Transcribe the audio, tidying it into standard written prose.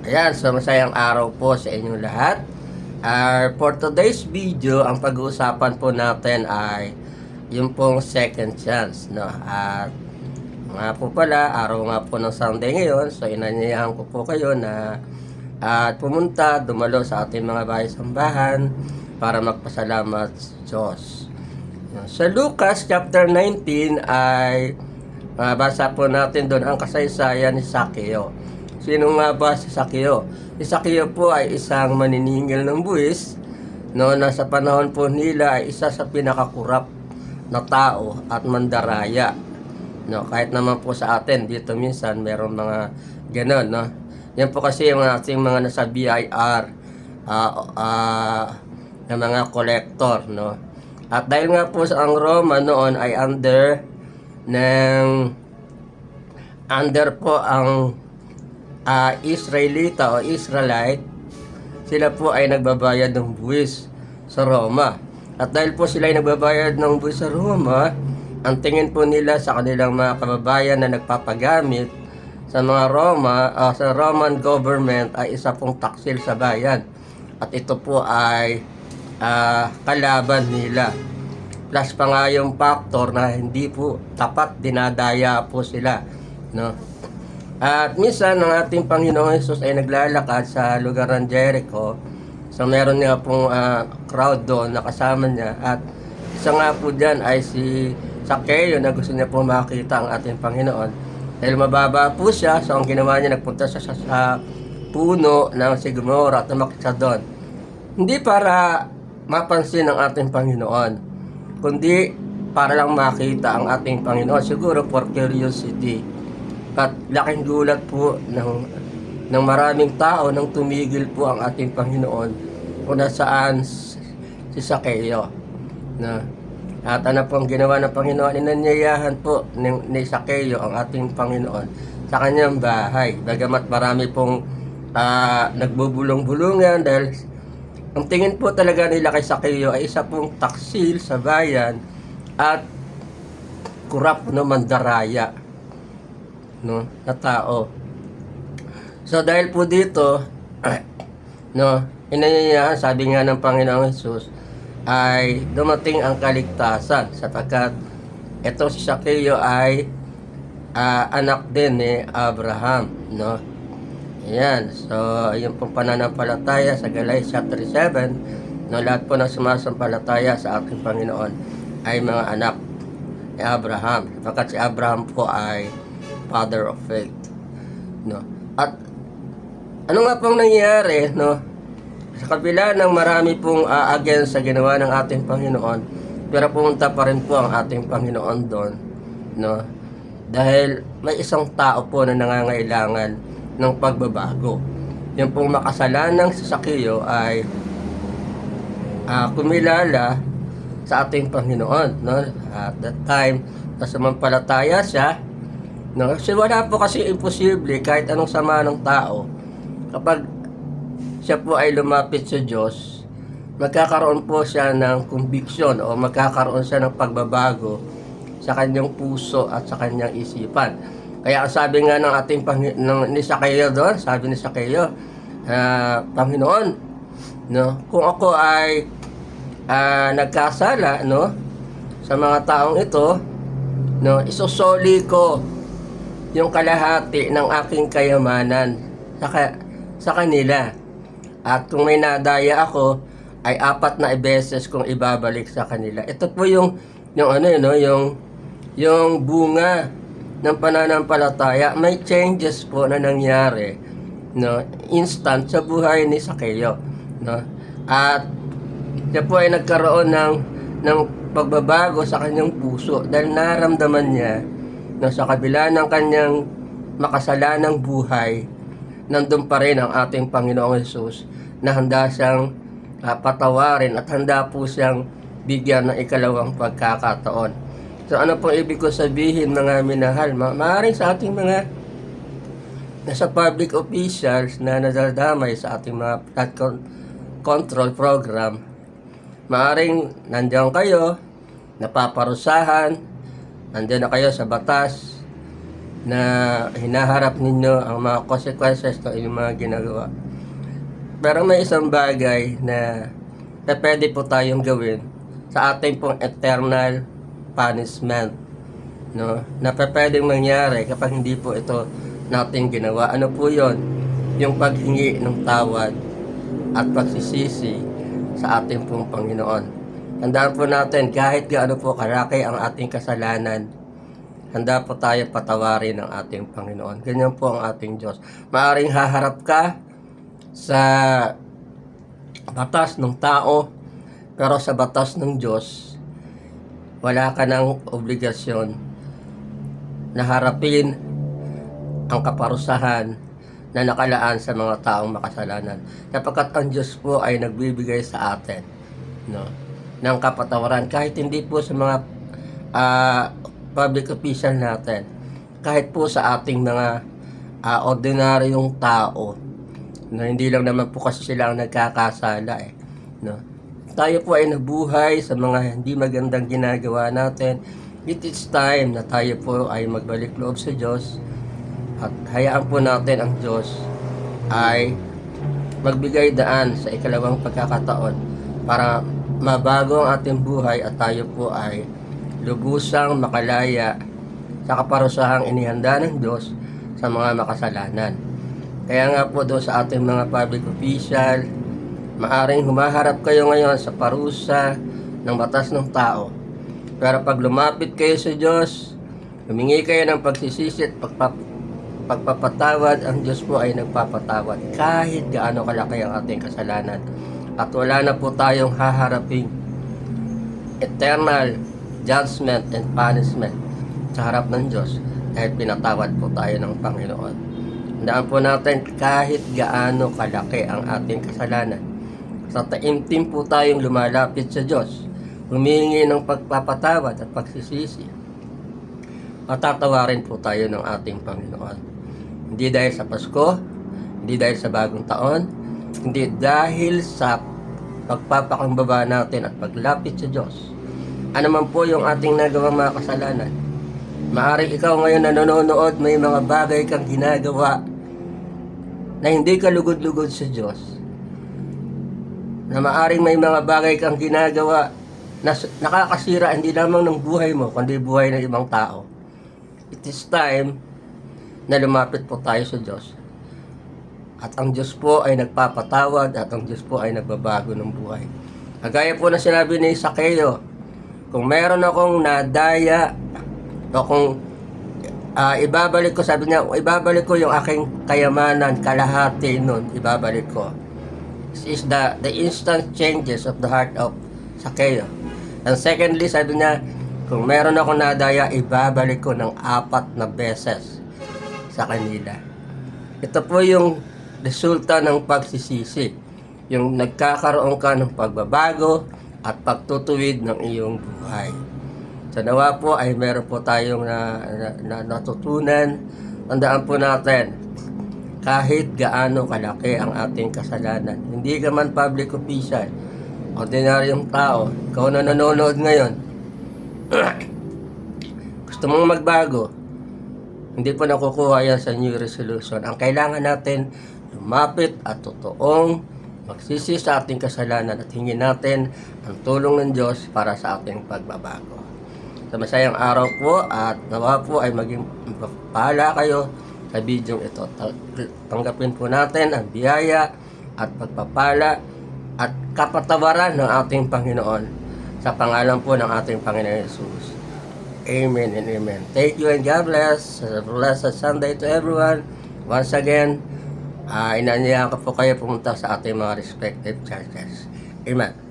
Ayan, so masayang araw po sa inyong lahat. For today's video, ang pag-uusapan po natin ay yung pong second chance, no? At nga po pala, araw nga po ng Sunday ngayon, so inanyayahan ko po kayo na pumunta, dumalo sa ating mga bahay-sambahan para magpasalamat sa Diyos. Sa Lucas chapter 19 ay basa po natin doon ang kasaysayan ni Zaccheo. Sino nga ba si Zaccheo? Si Zaccheo po ay isang maniningil ng buwis, no, na sa panahon po nila ay isa sa pinakakurap na tao at mandaraya. No, kahit naman po sa atin dito minsan meron mga ganon, no. Yan po kasi yung ating mga nasa BIR na mga collector, no. At dahil nga po sa ang Roma noon ay under po ang Israelita o Israelite, sila po ay nagbabayad ng buwis sa Roma. At dahil po sila ay nagbabayad ng buwis sa Roma, ang tingin po nila sa kanilang mga kababayan na nagpapagamit sa mga sa Roman government ay isa pong taksil sa bayan. At ito po ay kalaban nila. Plus pa nga yung factor na hindi po tapat, dinadaya po sila, no? At minsan ang ating Panginoon Jesus ay naglalakad sa lugar ng Jericho. So meron nga pong crowd doon na kasama niya. At isa nga po dyan ay si Zaccheo na gusto niya po makita ang ating Panginoon. Dahil mababa po siya, so ang ginawa niya, nagpunta siya sa puno ng sigmura at umakyat siya doon. Hindi para mapansin ang ating Panginoon, kundi para lang makita ang ating Panginoon. Siguro for curiosity. At laking gulat po ng maraming tao nang tumigil po ang ating Panginoon kung nasaan si Zaccheo. Na, at ano pong ginawa ng Panginoon? Inanyayahan po ni Zaccheo ang ating Panginoon sa kanyang bahay. Bagamat marami pong nagbubulong-bulungan dahil ang tingin po talaga nila kay Zaccheo ay isa pong taksil sa bayan at kurap no mandaraya, no, na tao. So dahil po dito no, inanyayahan, sabi nga ng Panginoong Hesus, ay dumating ang kaligtasan sapagkat ito si Zaccheo ay anak din ni Abraham, no. Ayan, so yung pong pananampalataya sa Galatians chapter 7, no, lahat po ng sumasampalataya sa ating Panginoon ay mga anak ni Abraham, sapagkat si Abraham po ay father of faith, no. At ano nga pong nangyayari, no, sa kabila ng marami pong against sa ginawa ng ating Panginoon, pero pumunta pa rin po ang ating Panginoon doon, no, dahil may isang tao po na nangangailangan ng pagbabago. Yung pong makasalanang si Zaccheo ay kumilala sa ating Panginoon, no. At that time, nasamampalataya siya, no? Kasi wala po kasi imposible kahit anong sama ng tao. Kapag siya po ay lumapit sa Diyos, magkakaroon po siya ng conviction o magkakaroon siya ng pagbabago sa kanyang puso at sa kanyang isipan. Kaya ang sabi nga ng ating ni Zaccheo doon, sabi ni Zaccheo, Panginoon, no, kung ako ay nagkasala, no, sa mga taong ito, no, isusoli ko yung kalahati ng aking kayamanan sa kanila. At kung may nadaya ako, ay 4 na beses kong ibabalik sa kanila. Ito po yung bunga ng pananampalataya. May changes po na nangyari, no, instant sa buhay ni Zaccheo, no. At siya po ay nagkaroon ng pagbabago sa kanyang puso dahil naramdaman niya na sa kabila ng kanyang makasalanang buhay, nandun pa rin ang ating Panginoong Hesus na handa siyang patawarin at handa po siyang bigyan ng ikalawang pagkakataon. So ano pong ibig ko sabihin, mga minahal? Maaaring sa ating mga nasa public officials na nadadamay sa ating mga flood control program, maaaring nandiyan kayo, napaparusahan, nandiyan na kayo sa batas, na hinaharap ninyo ang mga consequences ng inyong mga ginagawa. Pero may isang bagay na pwede po tayong gawin sa ating pong eternal punishment, no? Na pwedeng mangyari kapag hindi po ito natin ginawa. Ano po yon? Yung paghingi ng tawad at pagsisisi sa ating pong Panginoon. Tandaan po natin, kahit gaano po kalaki ang ating kasalanan, handa po tayo patawarin ng ating Panginoon. Ganyan po ang ating Diyos. Maaring haharap ka sa batas ng tao, pero sa batas ng Diyos, wala ka ng obligasyon na harapin ang kaparusahan na nakalaan sa mga taong makasalanan. Sapagkat ang Diyos po ay nagbibigay sa atin, no, ng kapatawaran kahit hindi po sa mga public official natin, kahit po sa ating mga ordinaryong tao, na hindi lang naman po kasi sila ang nagkakasala no. Tayo po ay nabuhay sa mga hindi magandang ginagawa natin. It is time na tayo po ay magbalik loob sa Diyos at hayaan po natin ang Diyos ay magbigay daan sa ikalawang pagkakataon para mabago ang ating buhay at tayo po ay lubusang makalaya sa kaparusahang inihanda ng Diyos sa mga makasalanan. Kaya nga po doon sa ating mga public official, maaring humaharap kayo ngayon sa parusa ng batas ng tao. Pero pag lumapit kayo sa Diyos, humingi kayo ng pagsisisi at pagpapatawad, ang Diyos po ay nagpapatawad kahit gaano kalaki ang ating kasalanan. At wala na po tayong haharaping eternal judgment and punishment sa harap ng Diyos dahil pinatawad po tayo ng Panginoon. Tandaan po natin, kahit gaano kalaki ang ating kasalanan, sa taimtim po tayong lumalapit sa Diyos, humingi ng pagpapatawad at pagsisisi, matatawarin po tayo ng ating Panginoon. Hindi dahil sa Pasko, hindi dahil sa bagong taon, hindi dahil sa pagpapakumbaba natin at paglapit sa Diyos. Ano man po yung ating nagawang mga kasalanan, maaari ikaw ngayon na nanonood, may mga bagay kang ginagawa na hindi ka lugod-lugod sa Diyos. Na maaring may mga bagay kang ginagawa na nakakasira hindi lamang ng buhay mo, kundi buhay ng ibang tao. It is time na lumapit po tayo sa Diyos. At ang Diyos po ay nagpapatawad at ang Diyos po ay nagbabago ng buhay. Kagaya po na sinabi ni Zaccheo, kung meron akong nadaya o kung ibabalik ko, sabi niya, ibabalik ko yung aking kayamanan, kalahati nun, ibabalik ko. This is the instant changes of the heart of Zaccheo. And secondly, sabi niya, kung meron ako nadaya, ibabalik ko ng 4 na beses sa kanila. Ito po yung resulta ng pagsisisi. Yung nagkakaroon ka ng pagbabago at pagtutuwid ng iyong buhay. Sa nawa po ay meron po tayong natutunan. Tandaan po natin, kahit gaano kalaki ang ating kasalanan, hindi ka man public official, ordinaryong tao, ikaw na nanonood ngayon, gusto mong magbago, hindi po nakukuha yan sa New Resolution. Ang kailangan natin, lumapit at totoong magsisi sa ating kasalanan at hingin natin ang tulong ng Diyos para sa ating pagbabago. Sa masayang araw po at nawa po ay maging pala kayo sa video ito. Tanggapin po natin ang biyaya at pagpapala at kapatawaran ng ating Panginoon sa pangalan po ng ating Panginoon Jesus. Amen and amen. Thank you and God bless. Blessed Sunday to everyone. Once again, inaanyayahan ko po kayo pumunta sa ating mga respective churches. Amen.